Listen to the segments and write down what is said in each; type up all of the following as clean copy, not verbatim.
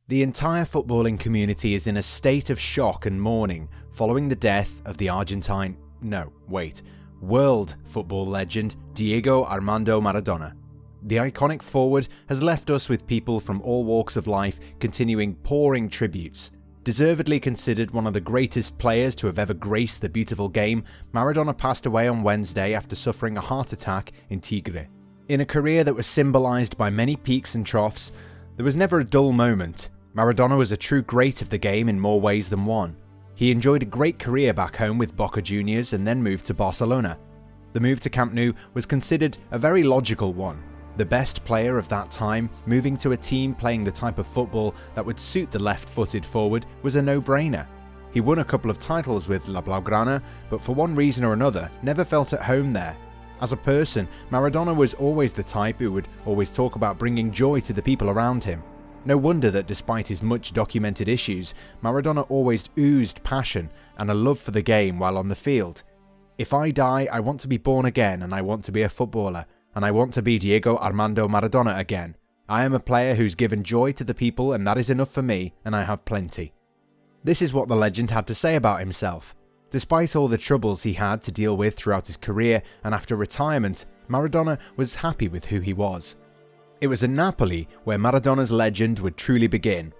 The entire footballing community is in a state of shock and mourning following the death of the world football legend Diego Armando Maradona. The iconic forward has left us with people from all walks of life continuing pouring tributes. Deservedly considered one of the greatest players to have ever graced the beautiful game, Maradona passed away on Wednesday after suffering a heart attack in Tigre. In a career that was symbolised by many peaks and troughs, there was never a dull moment. Maradona was a true great of the game in more ways than one. He enjoyed a great career back home with Boca Juniors and then moved to Barcelona. The move to Camp Nou was considered a very logical one. The best player of that time moving to a team playing the type of football that would suit the left-footed forward was a no-brainer. He won a couple of titles with La Blaugrana, but for one reason or another never felt at home there. As a person, Maradona was always the type who would always talk about bringing joy to the people around him. No wonder that despite his much documented issues, Maradona always oozed passion and a love for the game while on the field. "If I die, I want to be born again and I want to be a footballer, and I want to be Diego Armando Maradona again. I am a player who's given joy to the people and that is enough for me, and I have plenty." This is what the legend had to say about himself. Despite all the troubles he had to deal with throughout his career and after retirement, Maradona was happy with who he was. It was in Napoli where Maradona's legend would truly begin.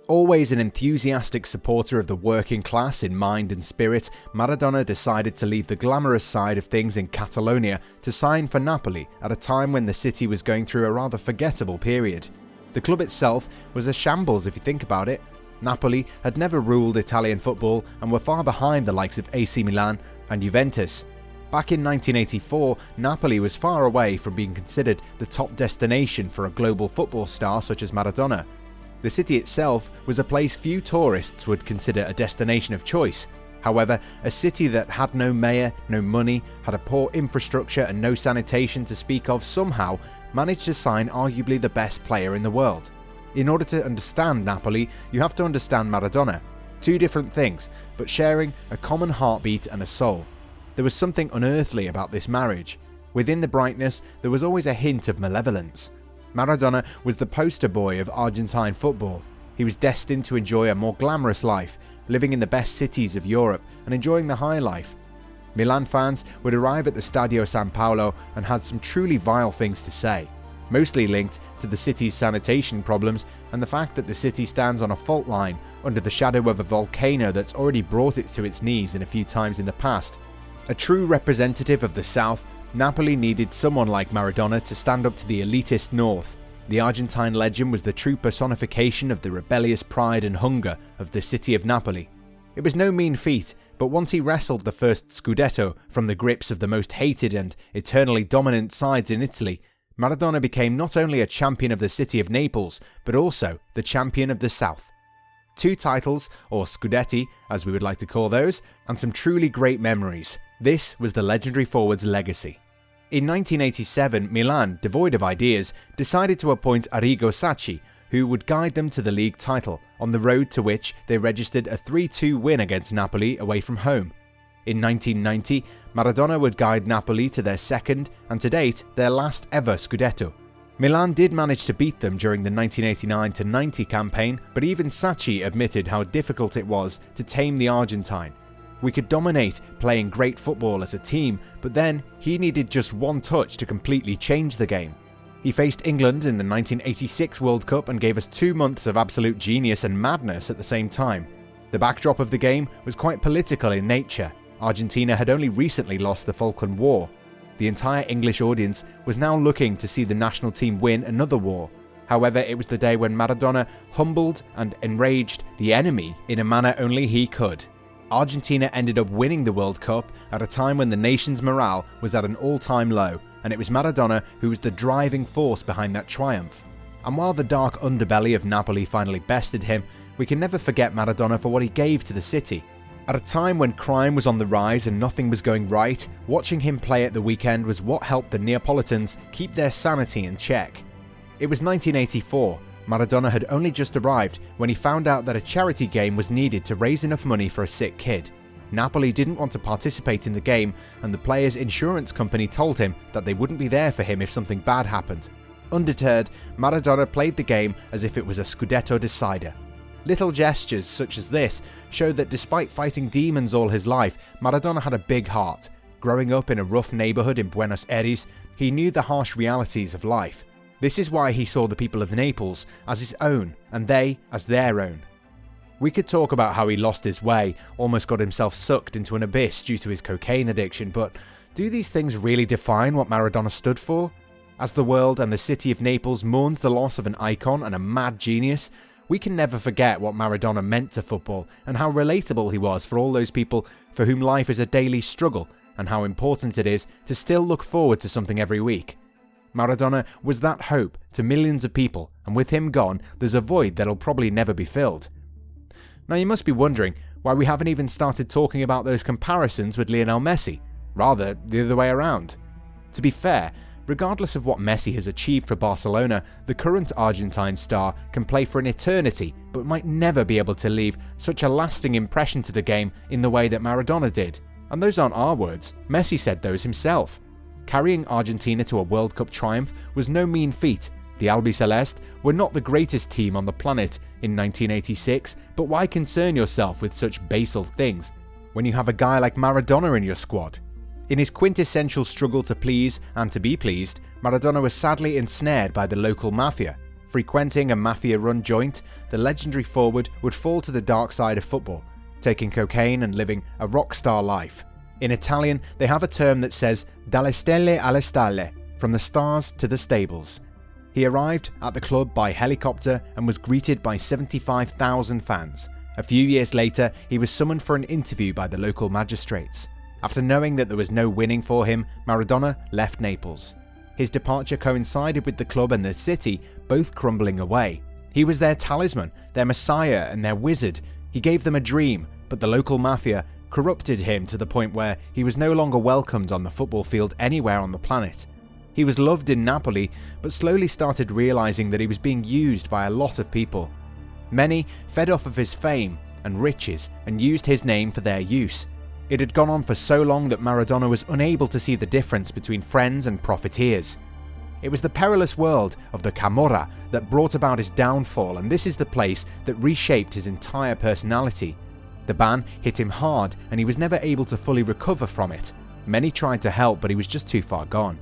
Always an enthusiastic supporter of the working class in mind and spirit, Maradona decided to leave the glamorous side of things in Catalonia to sign for Napoli at a time when the city was going through a rather forgettable period. The club itself was a shambles if you think about it. Napoli had never ruled Italian football and were far behind the likes of AC Milan and Juventus. Back in 1984, Napoli was far away from being considered the top destination for a global football star such as Maradona. The city itself was a place few tourists would consider a destination of choice. However, a city that had no mayor, no money, had a poor infrastructure and no sanitation to speak of somehow managed to sign arguably the best player in the world. In order to understand Napoli, you have to understand Maradona. Two different things, but sharing a common heartbeat and a soul. There was something unearthly about this marriage. Within the brightness, there was always a hint of malevolence. Maradona was the poster boy of Argentine football. He was destined to enjoy a more glamorous life, living in the best cities of Europe and enjoying the high life. Milan fans would arrive at the Stadio San Paolo and had some truly vile things to say, mostly linked to the city's sanitation problems and the fact that the city stands on a fault line under the shadow of a volcano that's already brought it to its knees in a few times in the past. A true representative of the South, Napoli needed someone like Maradona to stand up to the elitist North. The Argentine legend was the true personification of the rebellious pride and hunger of the city of Napoli. It was no mean feat, but once he wrestled the first Scudetto from the grips of the most hated and eternally dominant sides in Italy, Maradona became not only a champion of the city of Naples, but also the champion of the South. 2 titles, or Scudetti as we would like to call those, and some truly great memories. This was the legendary forward's legacy. In 1987, Milan, devoid of ideas, decided to appoint Arrigo Sacchi, who would guide them to the league title, on the road to which they registered a 3-2 win against Napoli away from home. In 1990, Maradona would guide Napoli to their second, and to date, their last ever Scudetto. Milan did manage to beat them during the 1989-90 campaign, but even Sacchi admitted how difficult it was to tame the Argentine. "We could dominate, playing great football as a team, but then he needed just one touch to completely change the game." He faced England in the 1986 World Cup and gave us 2 months of absolute genius and madness at the same time. The backdrop of the game was quite political in nature. Argentina had only recently lost the Falkland War. The entire English audience was now looking to see the national team win another war. However, it was the day when Maradona humbled and enraged the enemy in a manner only he could. Argentina ended up winning the World Cup at a time when the nation's morale was at an all-time low, and it was Maradona who was the driving force behind that triumph. And while the dark underbelly of Napoli finally bested him, we can never forget Maradona for what he gave to the city. At a time when crime was on the rise and nothing was going right, watching him play at the weekend was what helped the Neapolitans keep their sanity in check. It was 1984. Maradona had only just arrived when he found out that a charity game was needed to raise enough money for a sick kid. Napoli didn't want to participate in the game, and the player's insurance company told him that they wouldn't be there for him if something bad happened. Undeterred, Maradona played the game as if it was a Scudetto decider. Little gestures such as this show that despite fighting demons all his life, Maradona had a big heart. Growing up in a rough neighborhood in Buenos Aires, he knew the harsh realities of life. This is why he saw the people of Naples as his own and they as their own. We could talk about how he lost his way, almost got himself sucked into an abyss due to his cocaine addiction, but do these things really define what Maradona stood for? As the world and the city of Naples mourns the loss of an icon and a mad genius, we can never forget what Maradona meant to football and how relatable he was for all those people for whom life is a daily struggle and how important it is to still look forward to something every week. Maradona was that hope to millions of people, and with him gone, there's a void that'll probably never be filled. Now you must be wondering why we haven't even started talking about those comparisons with Lionel Messi, rather the other way around. To be fair, regardless of what Messi has achieved for Barcelona, the current Argentine star can play for an eternity but might never be able to leave such a lasting impression to the game in the way that Maradona did. And those aren't our words, Messi said those himself. Carrying Argentina to a World Cup triumph was no mean feat. The Albiceleste were not the greatest team on the planet in 1986, but why concern yourself with such basal things when you have a guy like Maradona in your squad? In his quintessential struggle to please and to be pleased, Maradona was sadly ensnared by the local mafia. Frequenting a mafia-run joint, the legendary forward would fall to the dark side of football, taking cocaine and living a rock star life. In Italian, they have a term that says dalle stelle alle stalle, from the stars to the stables. He arrived at the club by helicopter and was greeted by 75,000 fans. A few years later, he was summoned for an interview by the local magistrates. After knowing that there was no winning for him, Maradona left Naples. His departure coincided with the club and the city both crumbling away. He was their talisman, their messiah and their wizard. He gave them a dream, but the local mafia corrupted him to the point where he was no longer welcomed on the football field anywhere on the planet. He was loved in Napoli, but slowly started realizing that he was being used by a lot of people. Many fed off of his fame and riches and used his name for their use. It had gone on for so long that Maradona was unable to see the difference between friends and profiteers. It was the perilous world of the Camorra that brought about his downfall, and this is the place that reshaped his entire personality. The ban hit him hard and he was never able to fully recover from it. Many tried to help, but he was just too far gone.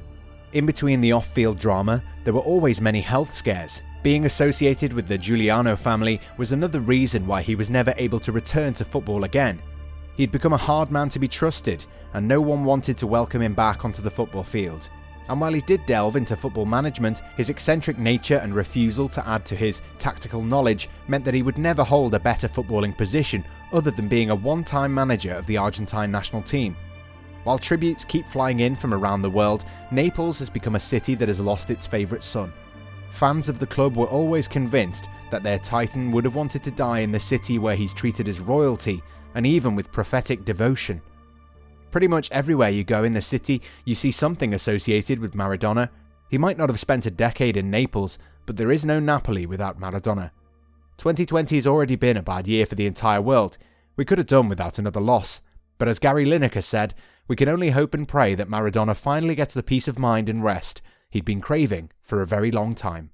In between the off-field drama, there were always many health scares. Being associated with the Giuliano family was another reason why he was never able to return to football again. He'd become a hard man to be trusted, and no one wanted to welcome him back onto the football field. And while he did delve into football management, his eccentric nature and refusal to add to his tactical knowledge meant that he would never hold a better footballing position other than being a one-time manager of the Argentine national team. While tributes keep flying in from around the world, Naples has become a city that has lost its favourite son. Fans of the club were always convinced that their titan would have wanted to die in the city where he's treated as royalty, and even with prophetic devotion. Pretty much everywhere you go in the city, you see something associated with Maradona. He might not have spent a decade in Naples, but there is no Napoli without Maradona. 2020 has already been a bad year for the entire world. We could have done without another loss. But as Gary Lineker said, we can only hope and pray that Maradona finally gets the peace of mind and rest he'd been craving for a very long time.